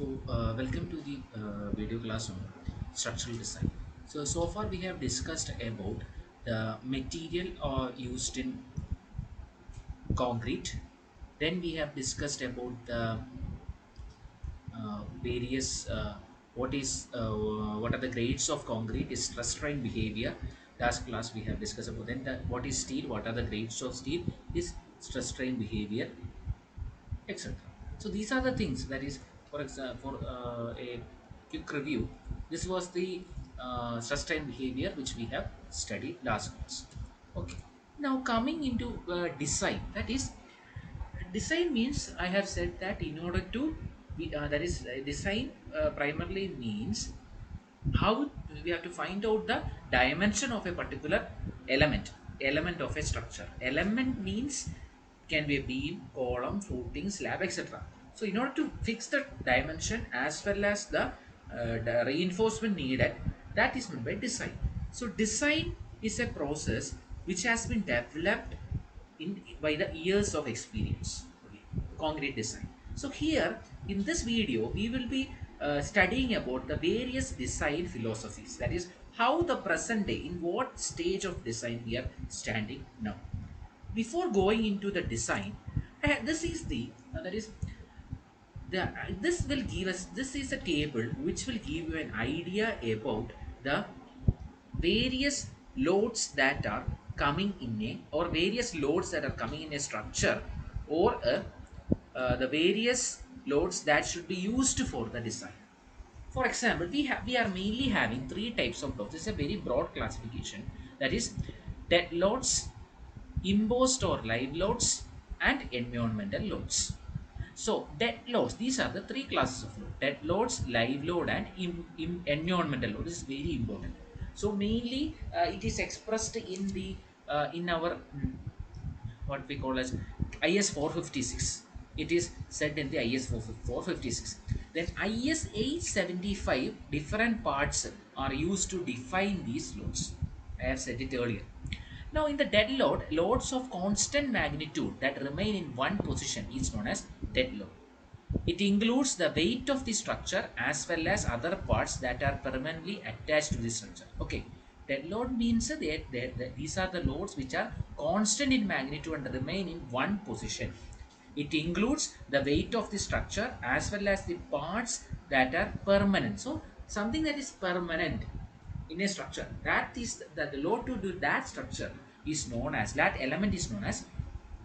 Welcome to the video class on structural design. So far we have discussed about the material used in concrete. Then we have discussed about the various what are the grades of concrete is stress strain behavior. Last class we have discussed about then what is steel, what are the grades of steel is stress strain behavior, etc. So these are the things that is, for example, for a quick review, this was the sustained behavior which we have studied last class. Okay. Now coming into design, that is, design means I have said that in order to that is design primarily means how we have to find out the dimension of a particular element of a structure. Element means can be a beam, column, footing, slab, etc. So in order to fix the dimension as well as the reinforcement needed, that is meant by design. So design is a process which has been developed by the years of experience. Okay. Concrete design. So here in this video we will be studying about the various design philosophies, that is how the present day, in what stage of design we are standing now. Before going into the design, this is the that is the this will give us, this is a table which will give you an idea about the various loads that are coming in a, or various loads that are coming in a structure, or the various loads that should be used for the design. For example, we are mainly having three types of loads. This is a very broad classification, that is dead loads, imposed or live loads, and environmental loads. So dead loads, these are the three classes of load: dead loads, live load, and environmental load. This is very important. So mainly it is expressed in the in our what we call as IS 456. It is said in the IS 456. Then IS 875, different parts are used to define these loads. I have said it earlier. Now in the dead load, loads of constant magnitude that remain in one position is known as dead load. It includes the weight of the structure as well as other parts that are permanently attached to the structure. Okay, dead load means that these are the loads which are constant in magnitude and remain in one position. It includes the weight of the structure as well as the parts that are permanent. So something that is permanent in a structure, that is that the load to do that structure is known as, that element is known as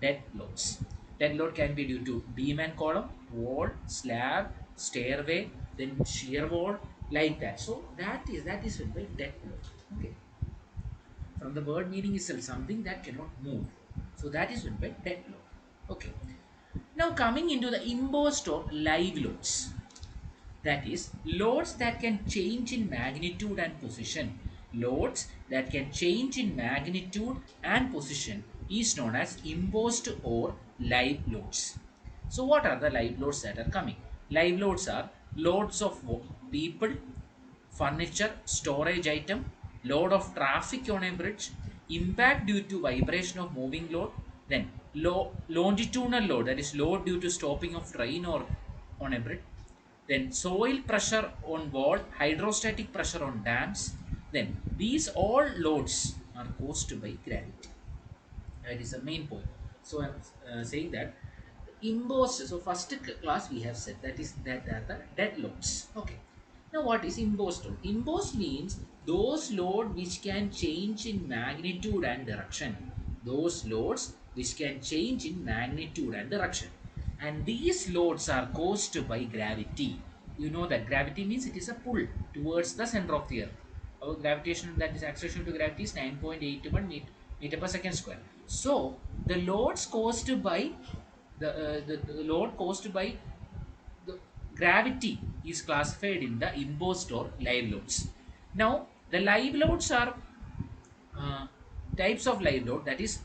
dead loads. Dead load can be due to beam and column, wall, slab, stairway, then shear wall, like that. So that is by dead load. Okay. From the word meaning itself, something that cannot move. So that is by dead load. Okay. Now coming into the imposed or live loads, that is loads that can change in magnitude and position. Loads that can change in magnitude and position is known as imposed or live loads. So what are the live loads that are coming? Live loads are loads of people, furniture, storage item, load of traffic on a bridge, impact due to vibration of moving load, then longitudinal load, that is load due to stopping of train or on a bridge, then soil pressure on wall, hydrostatic pressure on dams. Then these all loads are caused by gravity. That is the main point. So I am saying that imposed. So first class we have said that is that are the dead loads. Okay. Now what is imposed load? Imposed means those load which can change in magnitude and direction. Those loads which can change in magnitude and direction. And these loads are caused by gravity. You know that gravity means it is a pull towards the center of the earth. Our gravitation, that is acceleration to gravity, is 9.81 meter per second square. So the loads caused by the load caused by the gravity is classified in the imposed or live loads. Now the live loads are uh, types of live load, that is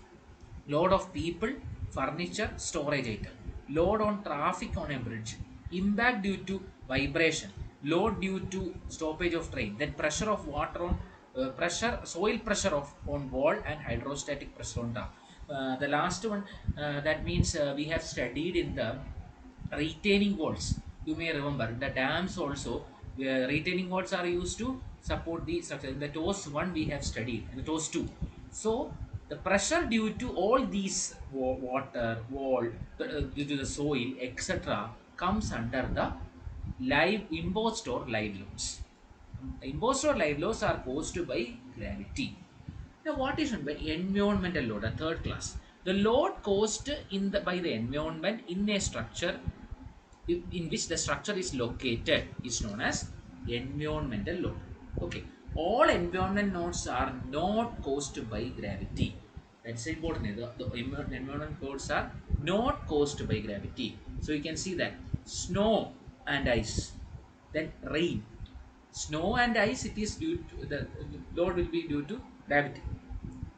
load of people, furniture, storage item, load on traffic on a bridge, impact due to vibration, load due to stoppage of train, then pressure of water on soil pressure of on wall, and hydrostatic pressure on dam. The last one, that means we have studied in the retaining walls. You may remember the dams also, where retaining walls are used to support the structure. In the TOS 1 we have studied, in the TOS 2. So the pressure due to all these water, wall, due to the soil, etc., comes under the live imposed or live loads. Imposed or live loads are caused by gravity. Now, what is meant by environmental load? A third class. The load caused by the environment in a structure in which the structure is located is known as environmental load. Okay, all environment loads are not caused by gravity. That's important. The environment loads are not caused by gravity. So you can see that snow and ice, then rain. Snow and ice, it is due to the load will be due to gravity.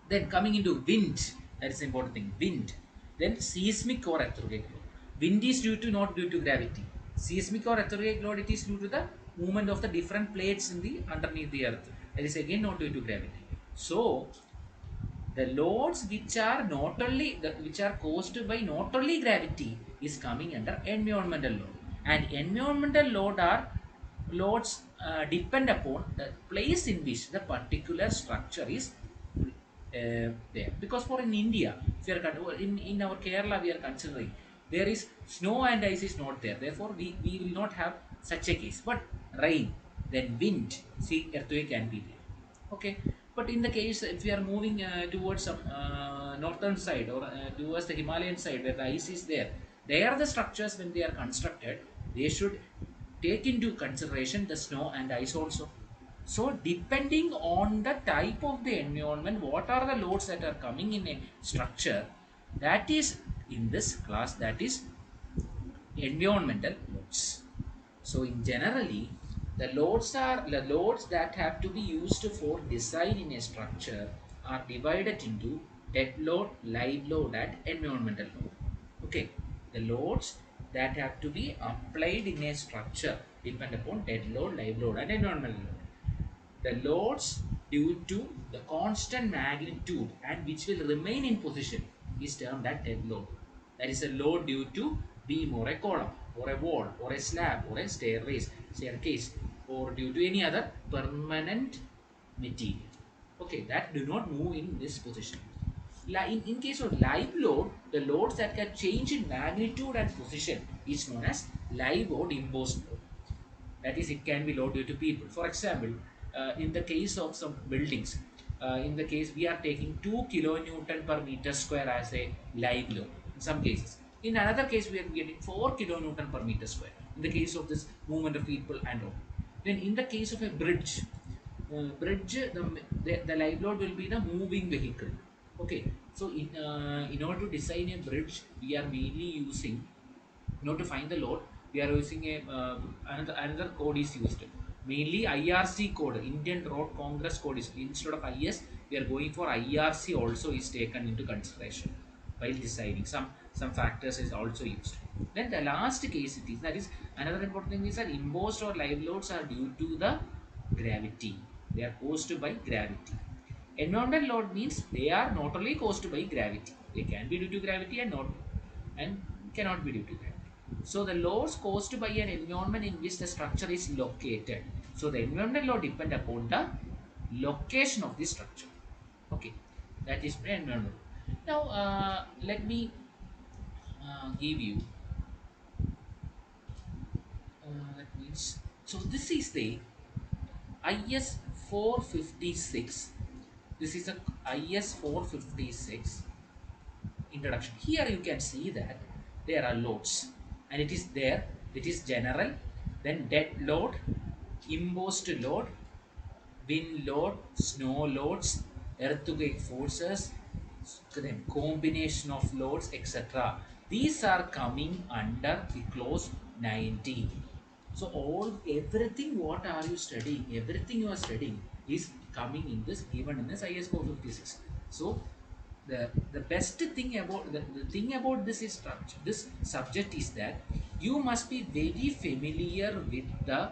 Then coming into wind, that is the important thing. Wind. Then seismic or earthquake load. Wind is due to not due to gravity. Seismic or earthquake load, it is due to the movement of the different plates in the underneath the earth. That is again not due to gravity. So the loads which are not only which are caused by not only gravity is coming under environmental load, and environmental load are loads depend upon the place in which the particular structure is there. Because for in India, if we are in our Kerala we are considering there is snow and ice is not there, therefore we will not have such a case. But rain, then wind, see, earthquake can be there. Okay, but in the case if we are moving towards some northern side or towards the Himalayan side where the ice is there, there the structures when they are constructed, they should take into consideration the snow and ice also. So depending on the type of the environment, what are the loads that are coming in a structure, that is in this class, that is environmental loads. So in generally, the loads that have to be used for design in a structure are divided into dead load, live load, and environmental load. Okay, the loads that have to be applied in a structure depend upon dead load, live load, and environmental load. The loads due to the constant magnitude and which will remain in position is termed as dead load. That is a load due to beam or a column or a wall or a slab or a staircase, or due to any other permanent material. Okay, that do not move in this position. In case of live load, the loads that can change in magnitude and position is known as live or imposed load. That is, it can be low due to people. For example, in the case of some buildings, in the case we are taking 2 kilonewton per meter square as a live load in some cases. In another case, we are getting 4 kilonewton per meter square in the case of this movement of people and all. Then in the case of a bridge, the live load will be the moving vehicle. Okay, so in order to design a bridge, we are mainly using, in order to find the load, we are using a another code is used. Mainly IRC code, Indian Road Congress code is, instead of IS, we are going for IRC also is taken into consideration while deciding. Some factors is also used. Then the last case it is, that is another important thing is that imposed or live loads are due to the gravity. They are caused by gravity. Environmental load means they are not only caused by gravity. They can be due to gravity and cannot be due to gravity. So the loads caused by an environment in which the structure is located. So the environmental load depend upon the location of the structure. Okay, that is the environmental load. Now let me give you that means, so this is the IS 456. This is a IS 456 introduction. Here you can see that there are loads, and it is there. It is general, then dead load, imposed load, wind load, snow loads, earthquake forces, then combination of loads, etc. These are coming under the clause 19. So everything what are you studying, everything you are studying is coming in this, given in this IS 456. So the best thing about the thing about this is structure, this subject is that you must be very familiar with the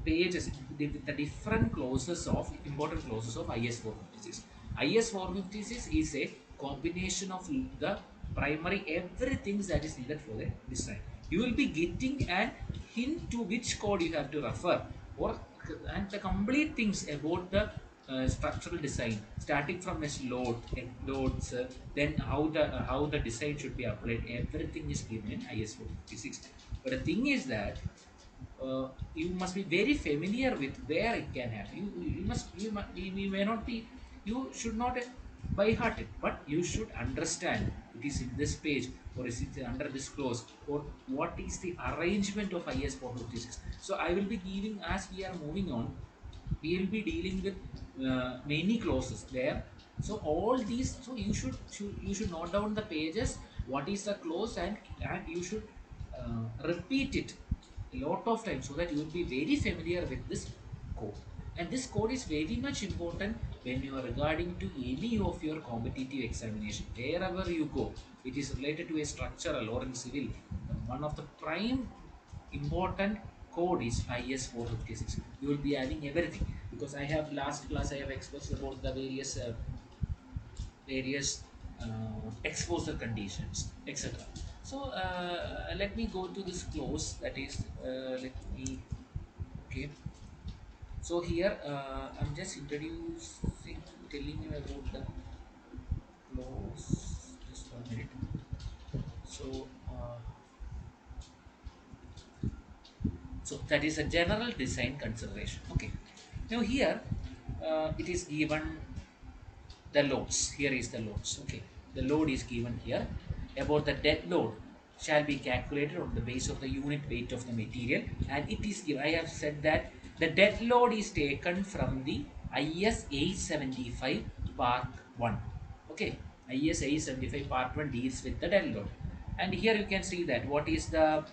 pages, the different clauses of important clauses of IS 456. IS 456 is a combination of the primary everything that is needed for the design. You will be getting an hint to which code you have to refer, or and the complete things about the structural design, starting from its loads, then how the design should be applied. Everything is given in IS 456. But the thing is that you must be very familiar with where it can happen. You may not be, you should not by heart it, but you should understand it is in this page, or is it under this clause, or what is the arrangement of IS 456. So I will be giving, as we are moving on, we will be dealing with many clauses there. So all these, so you should note down the pages, what is the clause, and you should repeat it a lot of times, so that you will be very familiar with this code. And this code is very much important when you are regarding to any of your competitive examination, wherever you go. It is related to a structural or in civil, one of the prime important code is IS 456. You will be having everything, because I have last class I have expressed about the various exposure conditions, etc. So let me go to this clause, that is let me, okay. So here I'm just introducing, telling you about the clause, just 1 minute. So so that is a general design consideration. Okay. Now here it is given the loads. Here is the loads. Okay. The load is given here. About the dead load shall be calculated on the base of the unit weight of the material, and it is given. I have said that the dead load is taken from the IS 875 part 1. Okay. IS 875 part 1 deals with the dead load. And here you can see that what is the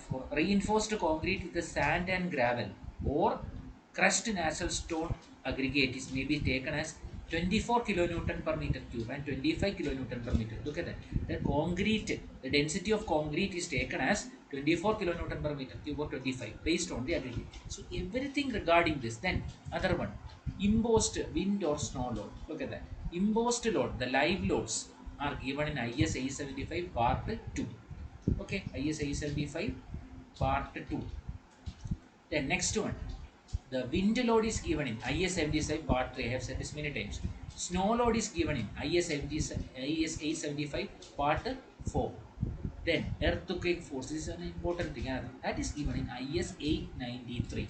for reinforced concrete with the sand and gravel, or crushed natural stone aggregate is may be taken as 24 kilonewton per meter cube and 25 kilonewton per meter. Look at that. The concrete, the density of concrete is taken as 24 kilonewton per meter cube or 25 based on the aggregate. So everything regarding this. Then other one, imposed wind or snow load. Look at that. Imposed load, the live loads are given in IS 875 part 2. Okay, IS 875 part 2. Then next one, the wind load is given in IS 75 part 3. I have said this many times. Snow load is given in IS 875 part 4. Then earthquake force is an important thing. That is given in IS 893.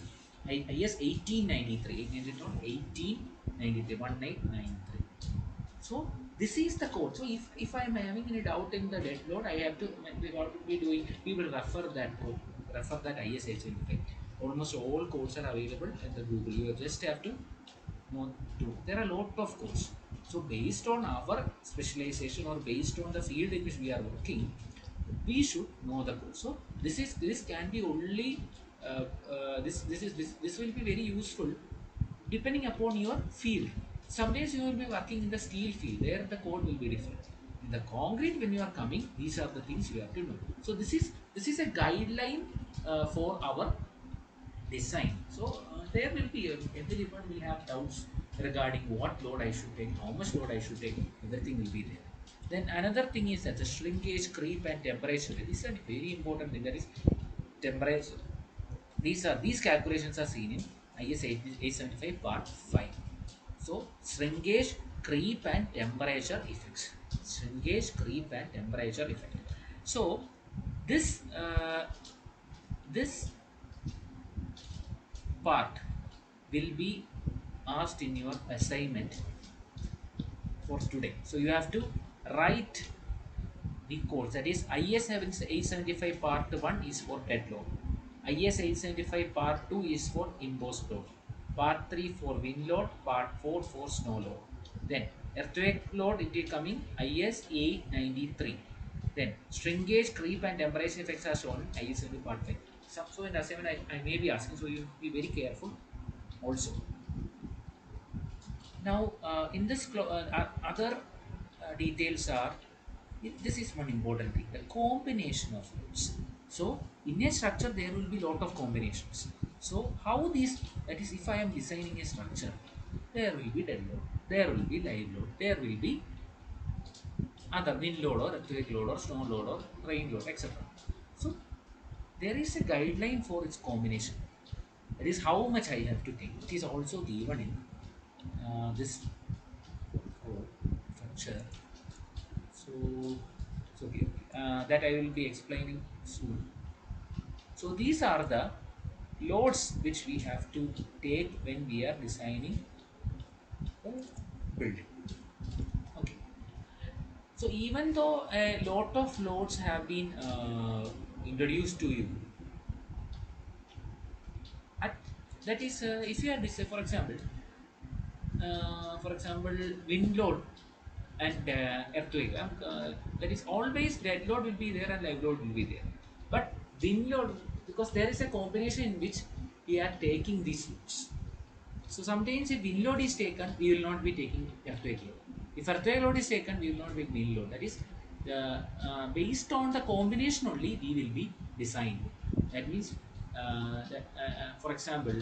IS 1893. 1893. 1893. So this is the code. So if I am having any doubt in the dead load, I have to, we will be doing, we will refer that code, refer that IS 875. Almost all codes are available in the Google. You just have to know to. There are a lot of codes. So based on our specialization, or based on the field in which we are working, we should know the code. So this can be only this will be very useful depending upon your field. Sometimes you will be working in the steel field, there the code will be different. In the concrete, when you are coming, these are the things you have to know. So this is a guideline for our design. So there will be everyone will have doubts regarding what load I should take, how much load I should take. Everything will be there. Then another thing is that the shrinkage, creep, and temperature. This is a very important thing. That is temperature. These calculations are seen in IS 875 part 5. So shrinkage, creep, and temperature effects. Shrinkage, creep, and temperature effect. So this part will be asked in your assignment for today. So you have to write the codes. That is IS 875 part 1 is for dead load. IS 875 part 2 is for imposed load. Part 3 for wind load. Part 4 for snow load. Then earthquake load, it is coming IS 893. Then shrinkage, creep, and temperature effects are shown in IS 70 part 5. So in the assignment I may be asking, so you be very careful also. Now, in this other details are, this is one important thing, the combination of loads. So, in a structure there will be lot of combinations. So, how these, that is, if I am designing a structure, there will be dead load, there will be live load, there will be other wind load or earthquake load or snow load or rain load, etc. So there is a guideline for its combination. That is how much I have to take. It is also given in this structure. So, okay, that I will be explaining soon. So these are the loads which we have to take when we are designing the building. Okay. So even though a lot of loads have been introduced to you, at, that is if you are for example, wind load and earthquake. That is always dead load will be there and live load will be there. But wind load, because there is a combination in which we are taking these loads. So sometimes if wind load is taken, we will not be taking earthquake load. If earthquake load is taken, we will not take wind load. That is based on the combination only we will be designing. That means, for example,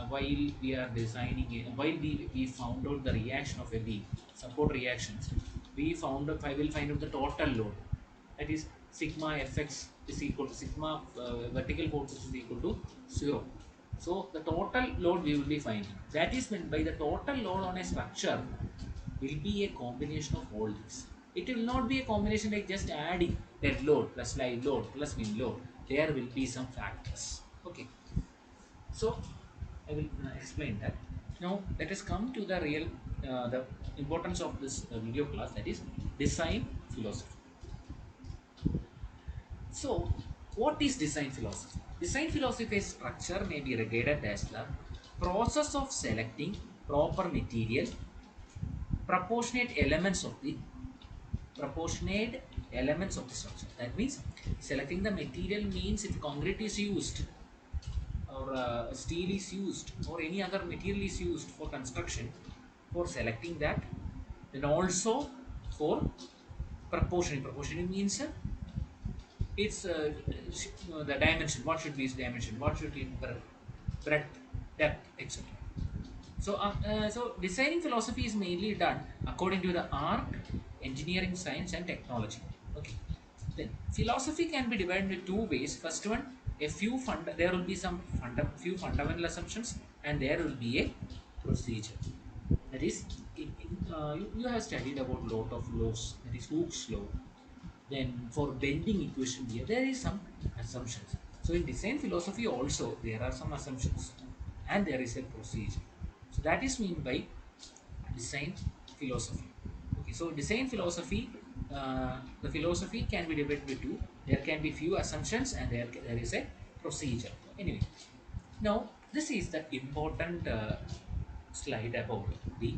while we are designing it, while we found out the reaction of a beam, support reactions, we found out, I will find out the total load. That is sigma fx is equal to sigma vertical forces is equal to 0. So the total load we will be finding. That is when by the total load on a structure will be a combination of all these. It will not be a combination like just adding dead load plus live load plus wind load. There will be some factors. Okay. So I will explain that. Now let us come to the real the importance of this video class, that is design philosophy. So, what is design philosophy? Design philosophy structure may be regarded as the process of selecting proper material, proportionate elements of the proportionate elements of the structure. That means selecting the material means if concrete is used or steel is used or any other material is used for construction, for selecting that, then also for proportioning. Proportioning means it's the dimension. What should be its dimension? What should be breadth, depth, etc. So, so designing philosophy is mainly done according to the art, engineering, science, and technology. Okay. Then philosophy can be divided into two ways. First one, there will be some few fundamental assumptions, and there will be a procedure. That is, you have studied about lot of laws. That is Hooke's law. Then for bending equation here, there is some assumptions. So in design philosophy also there are some assumptions and there is a procedure. So that is mean by design philosophy. Okay, so design philosophy, the philosophy can be divided into two. There can be few assumptions and there is a procedure. Anyway, now this is the important slide about the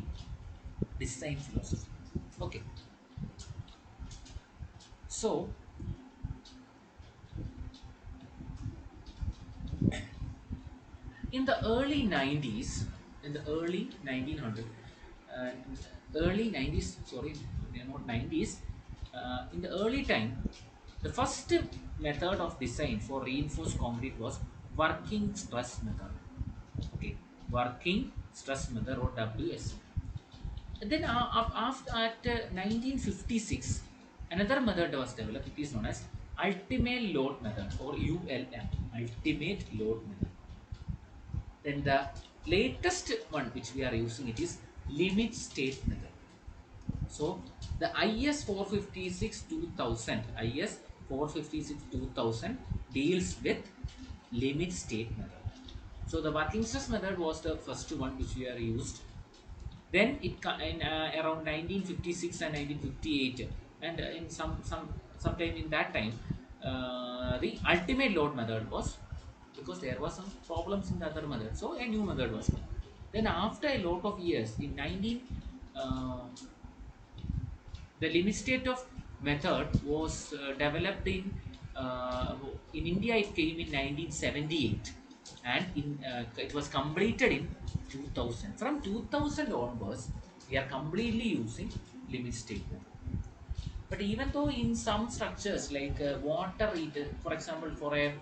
design philosophy. Okay, so in the early 90s, in the early 1900, uh, early 90s, sorry, they're not 90s, in the early time, the first method of design for reinforced concrete was working stress method. Okay, working stress method or WS. And then after at 1956, another method was developed. It is known as ultimate load method or ULM, ultimate load method. Then the latest one which we are using, it is limit state method. So the IS 456 2000, IS 456 2000 deals with limit state method. So the working stress method was the first one which we are used. Then it in around 1956 and 1958, and in sometime in that time, the ultimate load method was, because there was some problems in the other method, so a new method was made. Then after a lot of years, in 19 uh, the limit state of method was developed in India. It came in 1978, and it was completed in 2000. From 2000 onwards, we are completely using limit state method. But even though in some structures like water heater, for example, for a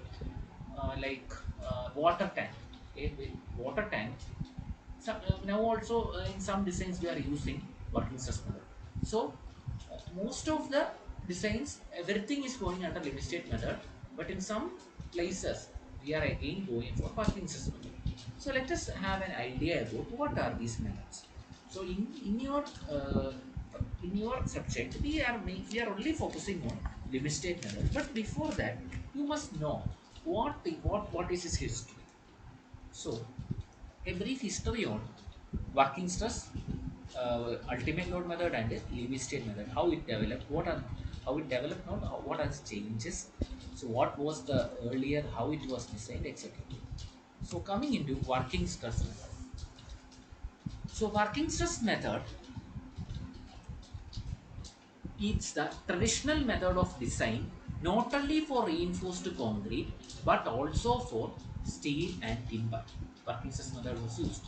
water tank, okay, with water tank, now also in some designs we are using working stress method. So most of the designs, everything is going under limit state method, But in some places, we are again going for working stress method. So let us have an idea about what are these methods. So in your subject, we are only focusing on limit state method. But before that, you must know what is its history. So a brief history on working stress, ultimate load method, and limit state method. How it developed, how it developed, not what are the changes. So what was the earlier, how it was designed, etc. So coming into working stress method. So working stress method is the traditional method of design not only for reinforced concrete but also for steel and timber. Working stress method was used.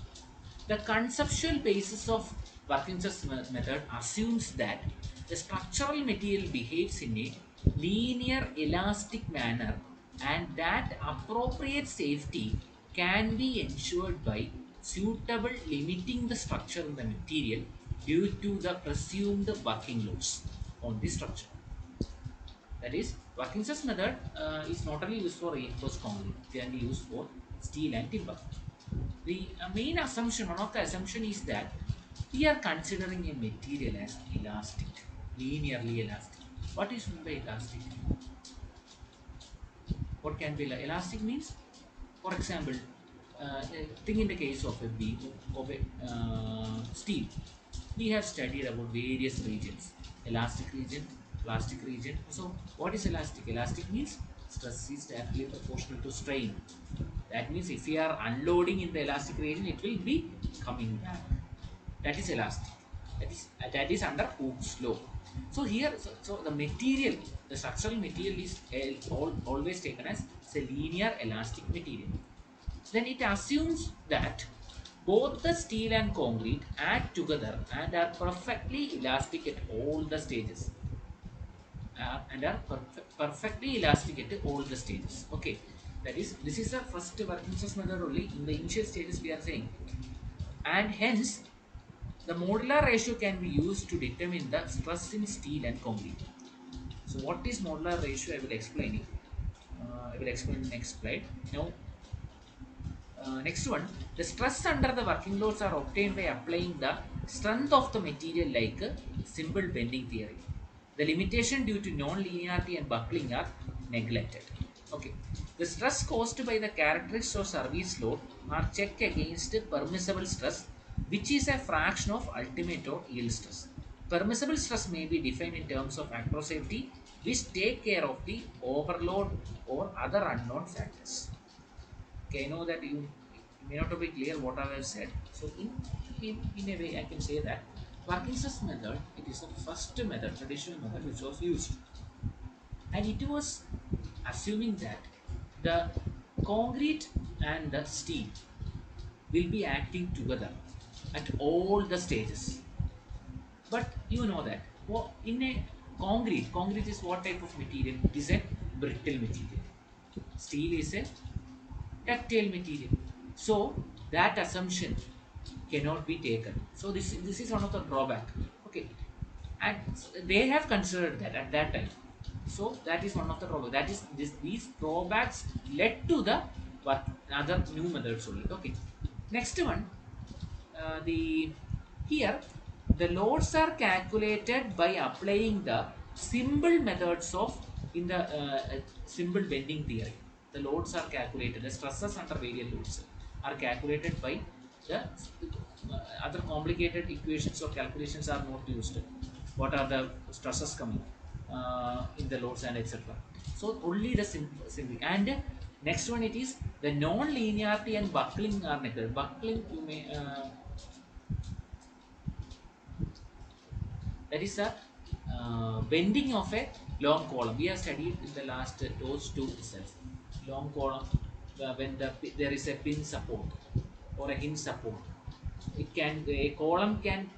The conceptual basis of working stress method assumes that the structural material behaves in a linear elastic manner and that appropriate safety can be ensured by suitable limiting the structure in the material due to the presumed working loads on the structure. That is, working stress method is not only used for reinforced concrete, it can be used for steel and timber. The main assumption, one of the assumption is that we are considering a material as elastic, linearly elastic. What is meant by elastic? What can be elastic means? For example, think in the case of a beam of a steel. We have studied about various regions, elastic region, plastic region. So, what is elastic? Elastic means stress is directly proportional to strain. That means if we are unloading in the elastic region, it will be coming back. That is elastic. That is under Hooke's law. So here, so the material, the structural material is always taken as a linear elastic material. Then it assumes that both the steel and concrete act together and are perfectly elastic at all the stages. Perfectly elastic at all the stages. Okay, that is, this is the first working stress method only. In the initial stages, we are saying, and hence the modular ratio can be used to determine the stress in steel and concrete. So, what is modular ratio? I will explain it. I will explain next slide. Now, next one, the stress under the working loads are obtained by applying the strength of the material like simple bending theory. The limitation due to non-linearity and buckling are neglected. Okay. The stress caused by the characteristics of service load are checked against permissible stress, which is a fraction of ultimate or yield stress. Permissible stress may be defined in terms of acro safety, which take care of the overload or other unknown factors. Okay, I know that you may not be clear what I have said. So, in a way, I can say that working stress method, it is the first method, traditional method, which was used, and it was assuming that the concrete and the steel will be acting together at all the stages. But you know that in a concrete is what type of material? It is a brittle material. Steel is a ductile material. So that assumption cannot be taken. So this is one of the drawback. Okay, and they have considered that at that time. So that is one of the drawbacks. That is these drawbacks led to the what other new methods only. Okay, next one, the here the loads are calculated by applying the simple methods of in the simple bending theory. The loads are calculated, the stresses under various loads are calculated by the other complicated equations or calculations are not used. What are the stresses coming in the loads and etc. So only the simple and next one, it is the non-linearity and buckling are neglected. Buckling, you may that is a bending of a long column. We have studied in the last those two itself. Long column, when there is a pin support or a hinge support, a column can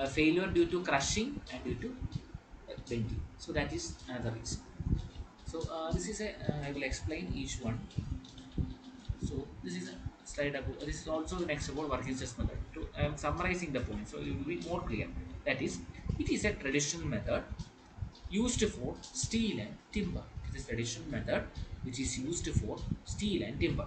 failure due to crushing and due to bending. So that is another reason. So this is a I will explain each one. So this is a slide about. This is also the next about working stress method. I am summarizing the point, so it will be more clear. That is, it is a traditional method used for steel and timber. It is a traditional method which is used for steel and timber.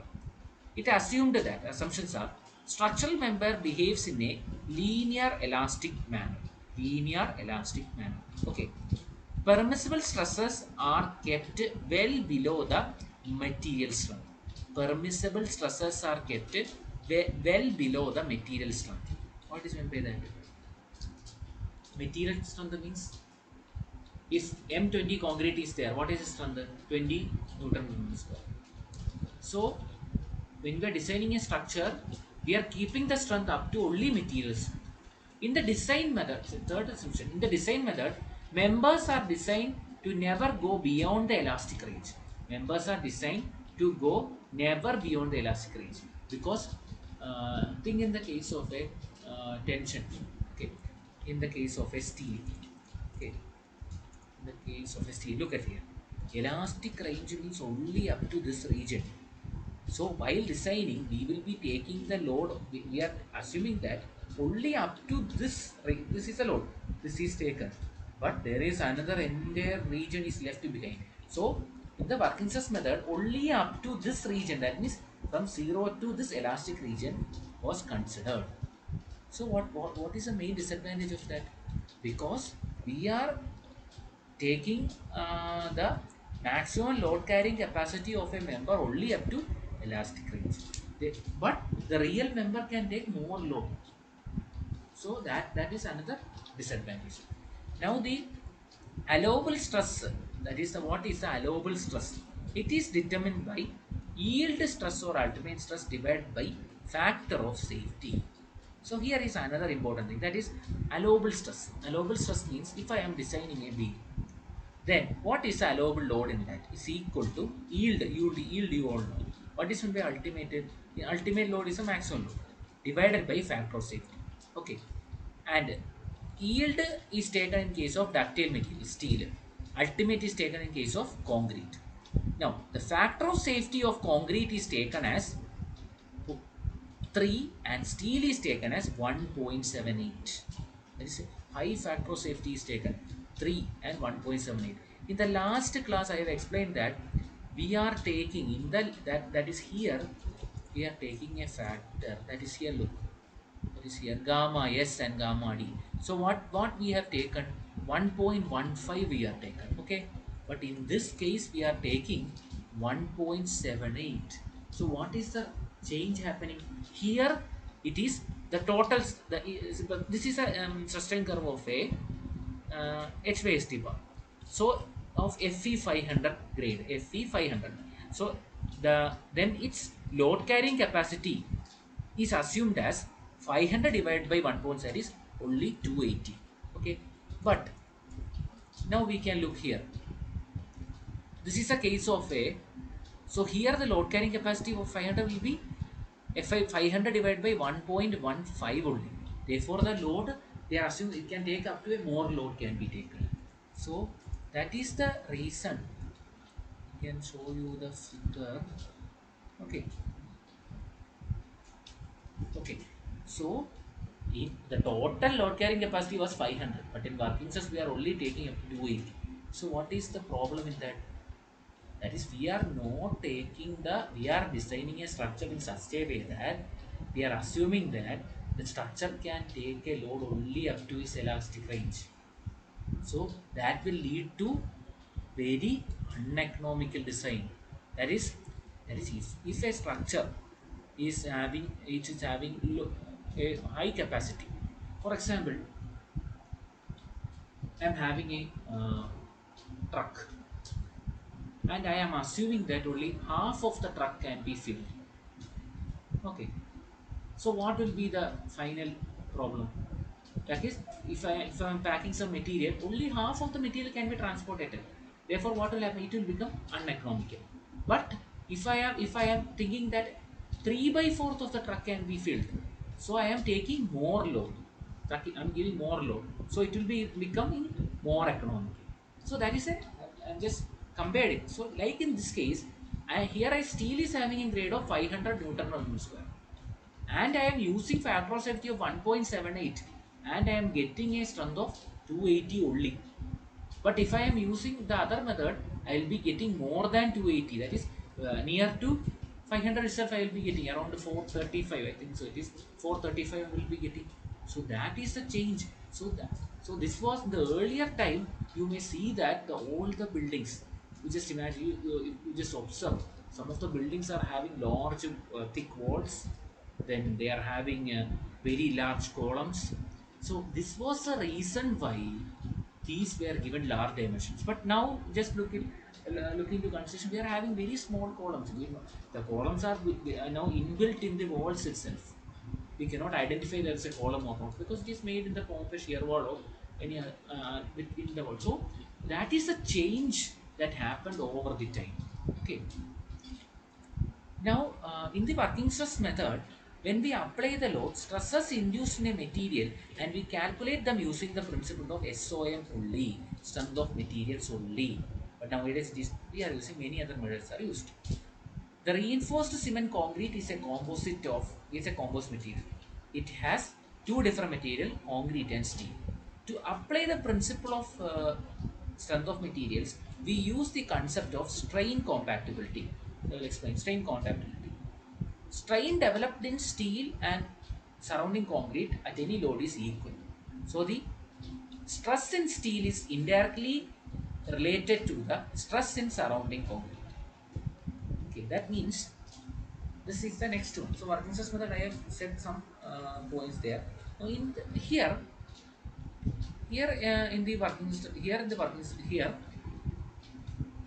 It assumed that assumptions are structural member behaves in a linear elastic manner. Linear elastic manner. Okay. Permissible stresses are kept well below the material strength. Permissible stresses are kept well below the material strength. What is meant by that? Material strength means if M20 concrete is there, what is the strength? 20 Newton per square. So when we are designing a structure, we are keeping the strength up to only materials. In the design method, third assumption, in the design method, members are designed to never go beyond the elastic range. Members are designed to go never beyond the elastic range because think in the case of a tension, okay, in the case of a steel, okay, in the case of a steel, look at here, elastic range means only up to this region. So while designing, we will be taking the load. We are assuming that only up to this, this is a load. This is taken, but there is another entire region is left behind. So in the working stress method, only up to this region. That means from zero to this elastic region was considered. So what is the main disadvantage of that? Because we are taking the maximum load carrying capacity of a member only up to elastic range. But the real member can take more load. So that is another disadvantage. Now the allowable stress, that is the what is the allowable stress? It is determined by yield stress or ultimate stress divided by factor of safety. So here is another important thing, that is allowable stress. Allowable stress means if I am designing a beam, then what is the allowable load in that is equal to yield you all know. What is meant by ultimate? The ultimate load is a maximum load divided by factor of safety. Okay. And yield is taken in case of ductile material, steel. Ultimate is taken in case of concrete. Now, the factor of safety of concrete is taken as 3 and steel is taken as 1.78. That is high factor of safety is taken 3 and 1.78. In the last class I have explained that we are taking in the that is here, we are taking a factor that is here, look, that is here gamma S and gamma D. So what we have taken 1.15 we are taken, okay, but in this case we are taking 1.78. So what is the change happening here? It is the total this is a sustain curve of a HYST bar. So of FE 500 grade, FE 500. So then its load carrying capacity is assumed as 500 divided by 1.7 is only 280. Okay, but now we can look here. This is a case of a, so here the load carrying capacity of 500 will be F 500 divided by 1.15 only. Therefore the load they assume it can take up to a more load can be taken. So that is the reason. I can show you the figure. Okay. Okay. So if the total load carrying capacity was 500, but in working stress we are only taking up to 280. So what is the problem in that? That is, we are not taking the, we are designing a structure in such a way that we are assuming that the structure can take a load only up to its elastic range. So that will lead to very uneconomical design. That is, if a structure is having, it is having a high capacity. For example, I am having a truck and I am assuming that only half of the truck can be filled. Okay. So what will be the final problem? That is, if I am packing some material, only half of the material can be transported. Therefore, what will happen? It will become uneconomical. But if I am thinking that 3/4 of the truck can be filled, so I am taking more load. I'm giving more load, so it will be becoming more economical. So that is a, I'm just comparing. So like in this case, here I steel is having a grade of 500 Newton per meter square and I am using factor of safety of 1.78 and I am getting a strength of 280 only. But if I am using the other method, I will be getting more than 280. That is near to 500 itself. I will be getting around 435. I think so. It is 435. I will be getting. So that is the change. So this was the earlier time. You may see that all the buildings. You just imagine. You just observe. Some of the buildings are having large, thick walls. Then they are having very large columns. So this was the reason why these were given large dimensions. But now just look into construction. We are having very small columns. The columns are now inbuilt in the walls itself. We cannot identify there is a column or not because it is made in the form of a shear wall or any within the wall. So that is a change that happened over the time. Okay. Now, in the working stress method, when we apply the load, stresses induced in a material and we calculate them using the principle of SOM only, strength of materials only. But nowadays, we are using many other methods are used. The reinforced cement concrete is a composite material. It has two different material, concrete and steel. To apply the principle of strength of materials, we use the concept of strain compactability. I will explain strain compactability. Strain developed in steel and surrounding concrete at any load is equal. So the stress in steel is indirectly related to the stress in surrounding concrete. Okay, that means this is the next one. So working stress method, I have said some points there. Now here in the working here in the working here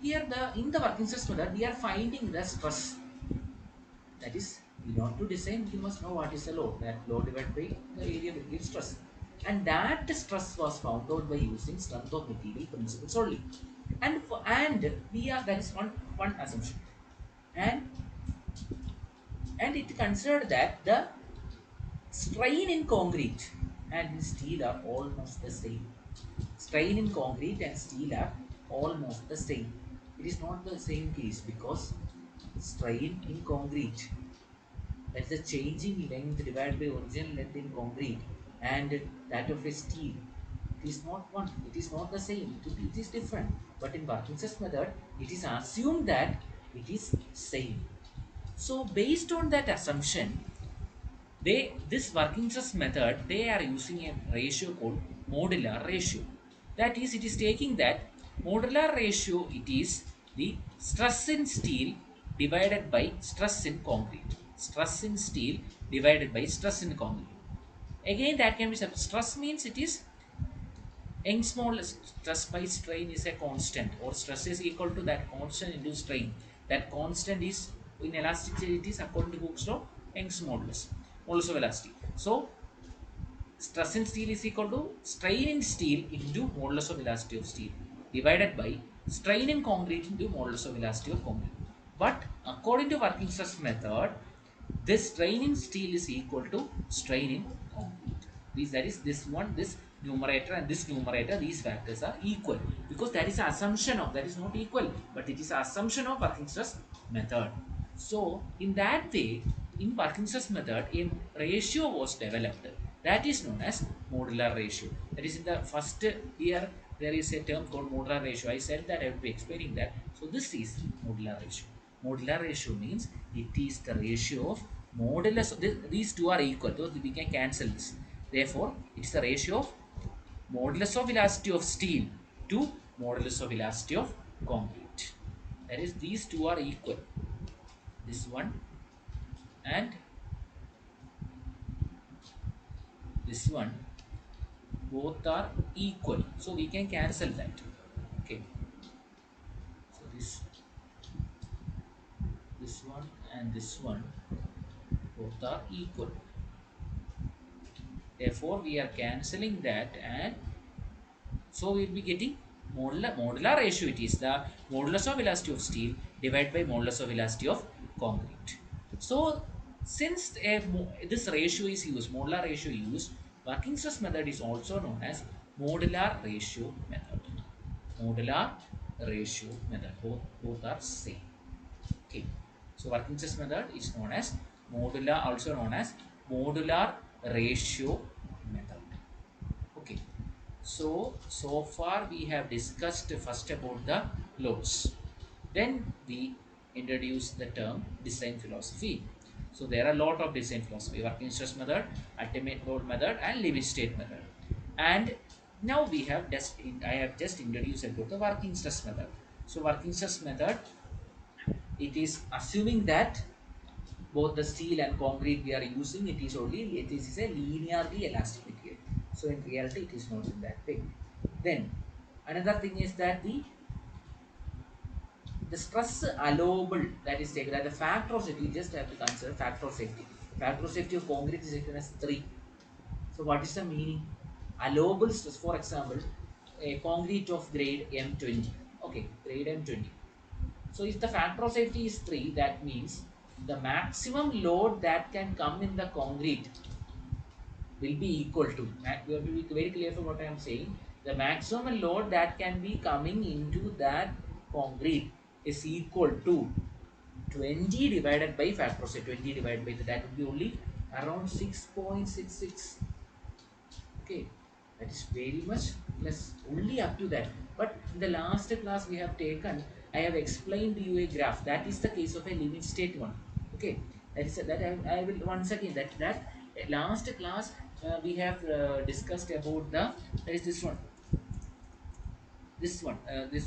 here the in the working stress method we are finding the stress. That is, in order to design, you must know what is the load. That load divided by the area will give stress. And that stress was found out by using strength of material principles only. And we are that is one assumption. And it considered that the strain in concrete and in steel are almost the same. Strain in concrete and steel are almost the same. It is not the same case because strain in concrete, that's the changing length divided by original length in concrete and that of a steel. It is not one, it is not the same, it is different. But in working stress method, it is assumed that it is same. So based on that assumption, this working stress method they are using a ratio called modular ratio. That is, it is taking that modular ratio, it is the stress in steel divided by stress in concrete. Stress in steel divided by stress in concrete. Again, that can be stress means it is Young's modulus, stress by strain is a constant, or stress is equal to that constant into strain. That constant is in elasticity, it is according to Hooke's law, Young's modulus, modulus of elasticity. So, stress in steel is equal to strain in steel into modulus of elasticity of steel divided by strain in concrete into modulus of elasticity of concrete. But according to working stress method, this strain in steel is equal to strain in concrete. That is this one, this numerator and this numerator, these factors are equal because that is an assumption of, that is not equal, but it is an assumption of working stress method. So in that way, in working stress method, a ratio was developed that is known as modular ratio. That is in the first year there is a term called modular ratio. I said that I will be explaining that. So this is modular ratio. Modular ratio means it is the ratio of modulus. These two are equal, so we can cancel this. Therefore, it is the ratio of modulus of elasticity of steel to modulus of elasticity of concrete. That is, these two are equal. This one and this one, both are equal. So we can cancel that. Okay. So this one and this one both are equal. Therefore, we are cancelling that, and so we will be getting modular ratio. It is the modulus of elasticity of steel divided by modulus of elasticity of concrete. So since this ratio is used, modular ratio used, working stress method is also known as modular ratio method. Modular ratio method. Both are same. Okay. So working stress method is known as modular, also known as modular ratio method. Okay. So far we have discussed first about the loads. Then we introduce the term design philosophy. So there are a lot of design philosophy: working stress method, ultimate load method, and limit state method. And now we have I have just introduced about the working stress method. So working stress method, it is assuming that both the steel and concrete we are using, it is a linearly elastic material. So in reality it is not in that way. Then another thing is that the stress allowable, that is taken, that the factor of safety, you just have to consider factor of safety. Factor of safety of concrete is taken as 3. So what is the meaning? Allowable stress, for example, a concrete of grade M20. Okay, grade M20. So if the factor of safety is 3, that means the maximum load that can come in the concrete will be equal to, we have to be very clear for what I am saying. The maximum load that can be coming into that concrete is equal to 20 divided by factor of safety. 20 divided by that would be only around 6.66. Okay, that is very much less, only up to that. But in the last class we have taken, I have explained to you a graph. That is the case of a limit state one. Okay, that is that I will once again, that last class we have discussed about the, that is this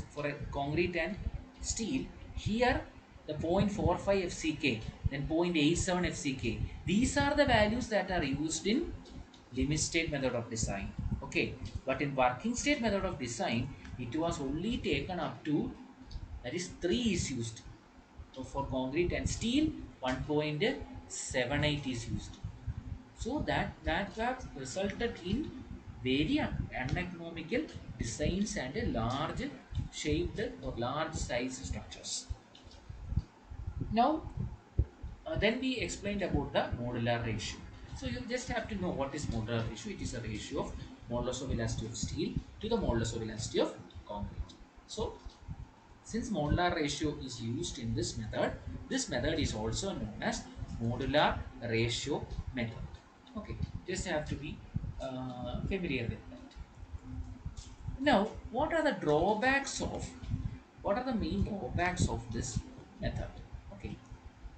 for a concrete and steel. Here the 0.45 fck, then 0.87 fck, these are the values that are used in limit state method of design. Okay, but in working state method of design, it was only taken up to, that is 3 is used. So for concrete and steel, 1.78 is used. So that have resulted in very uneconomical designs and a large shaped or large size structures. Now, then we explained about the modular ratio. So you just have to know what is modular ratio. It is a ratio of modulus of elasticity of steel to the modulus of elasticity of concrete. So since modular ratio is used in this method is also known as modular ratio method. Okay, just have to be familiar with that. Now, what are the main drawbacks of this method? Okay,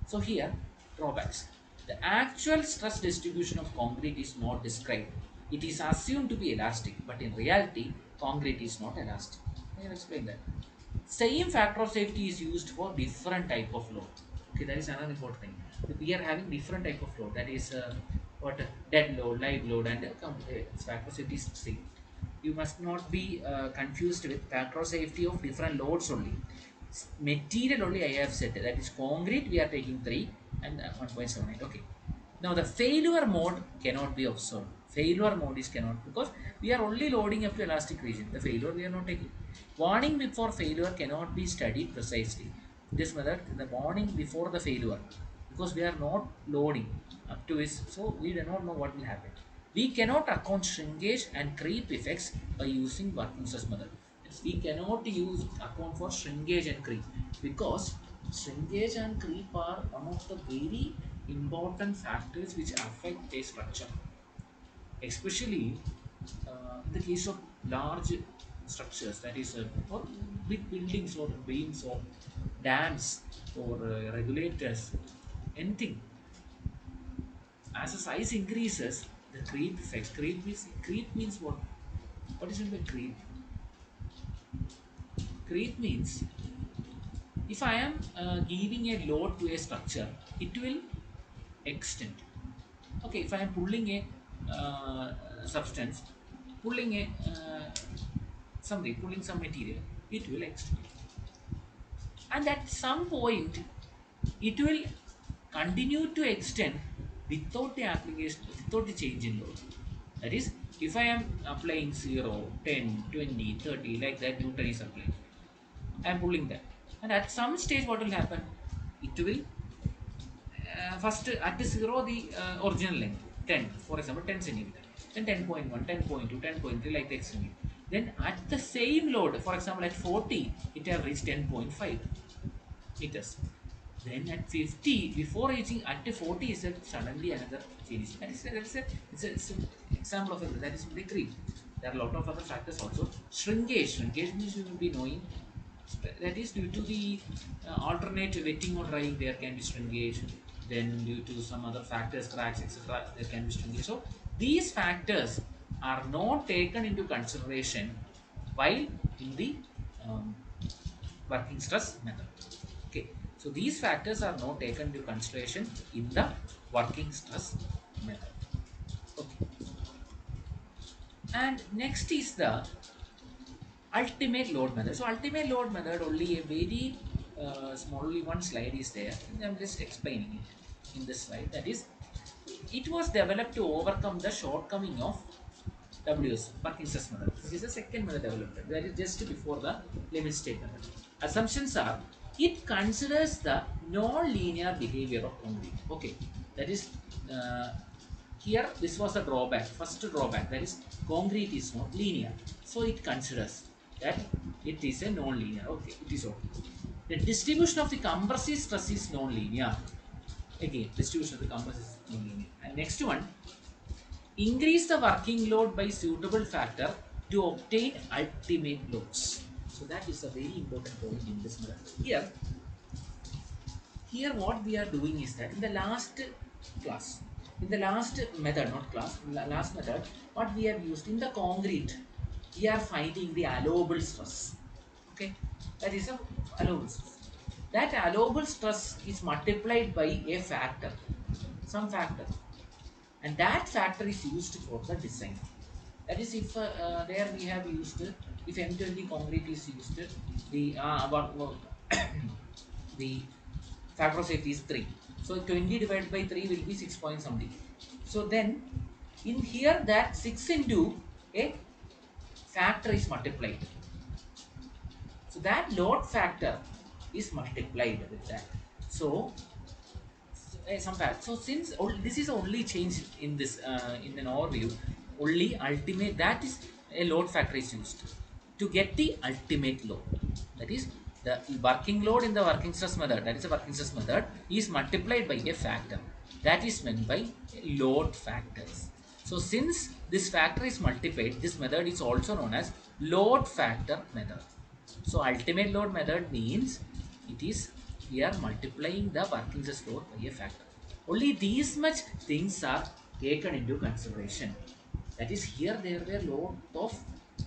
so here, drawbacks. The actual stress distribution of concrete is not described. It is assumed to be elastic, but in reality, concrete is not elastic. I will explain that. Same factor of safety is used for different type of load. Okay, that is another important thing. We are having different type of load. That is what dead load, live load, and factor of safety is same. You must not be confused with factor of safety of different loads only. Material only I have said, that is concrete we are taking 3 and 1.78. Okay. Now the failure mode cannot be observed. Failure mode is cannot, because we are only loading up to elastic region. The failure we are not taking. Warning before failure cannot be studied precisely. This method, the warning before the failure, because we are not loading up to is, so we do not know what will happen. We cannot account shrinkage and creep effects by using working stress method. We cannot use account for shrinkage and creep, because shrinkage and creep are one of the very important factors which affect a structure, especially in the case of large structures, that is or big buildings or beams or dams or regulators, anything. As the size increases, the creep effect. Creep means what? What is it by creep? Creep means if I am giving a load to a structure, it will extend. Okay, if I am pulling a substance, pulling a pulling some material, it will extend. And at some point, it will continue to extend without the application, without the change in load. That is, if I am applying 0, 10, 20, 30, like that, Newton is applying, I am pulling that. And at some stage, what will happen? It will first at 0 the original length 10, for example 10 centimeter, then 10.1, 10.2, 10.3, like the extreme. Then at the same load, for example at 40, it have reached 10.5 meters. Then at 50, before reaching at 40 is a suddenly another change. It's an example of it. That is the creep. There are a lot of other factors also. Shrinkage means you will be knowing That is due to the alternate wetting or drying, there can be shrinkage. Then due to some other factors, cracks, etc., there can be shrinkage. So these factors are not taken into consideration while in the um, working stress method. Okay, so these factors are not taken into consideration in the working stress method. Okay, and next is the ultimate load method. So ultimate load method, only a very small, only one slide is there. I'm just explaining it in this slide. That is, it was developed to overcome the shortcoming of WS, working stress method. This is the second method developed. That is just before the limit state method. Assumptions are, it considers the non-linear behavior of concrete. Okay, that is uh, here this was the drawback. First drawback, that is concrete is not linear. So it considers that it is a non-linear. Okay, it is okay. The distribution of the compressive stress is non-linear. Again, distribution of the compressive is non-linear. And next one, increase the working load by suitable factor to obtain ultimate loads. So that is a very important point in this method. Here what we are doing is that in the last class, in the last method, not class, last method, what we have used in the concrete, we are finding the allowable stress. Okay, that is a allowable stress. That allowable stress is multiplied by a factor, some factor, and that factor is used for the design. That is, if there we have used, if M20 concrete is used, the the factor of safety is 3. So 20 divided by 3 will be 6 point something. So then in here that 6 into a factor is multiplied. So that load factor is multiplied with that. So some fact. So since this is only change in this in an overview, only ultimate, that is a load factor is used to get the ultimate load. That is the working load in the working stress method. That is the working stress method is multiplied by a factor. That is meant by load factors. So since this factor is multiplied, this method is also known as load factor method. So ultimate load method means it is, we are multiplying the working stress load by a factor. Only these much things are taken into consideration. That is, here there were lot of,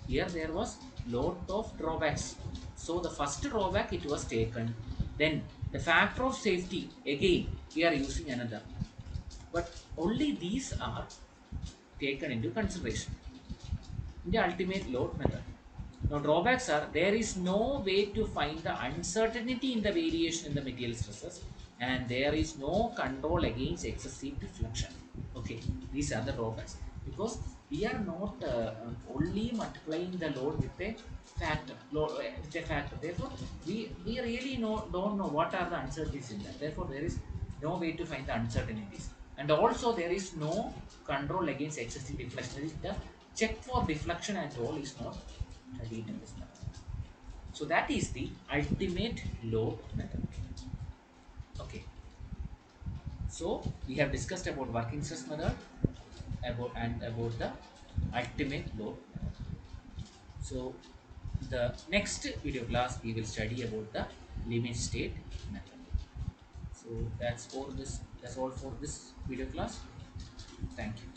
here there was lot of drawbacks. So the first drawback it was taken. Then the factor of safety, again we are using another. But only these are taken into consideration in the ultimate load method. Now drawbacks are, there is no way to find the uncertainty in the variation in the material stresses, and there is no control against excessive deflection. Okay, these are the drawbacks, because we are not only multiplying the load with a factor, with a factor. Therefore, we really don't know what are the uncertainties in that. Therefore, there is no way to find the uncertainties, and also there is no control against excessive deflection. The check for deflection and all is not studied in this method. So that is the ultimate load method. Okay. So we have discussed about working stress method, about the ultimate load method. So the next video class we will study about the limit state method. So that's all for this video class. Thank you.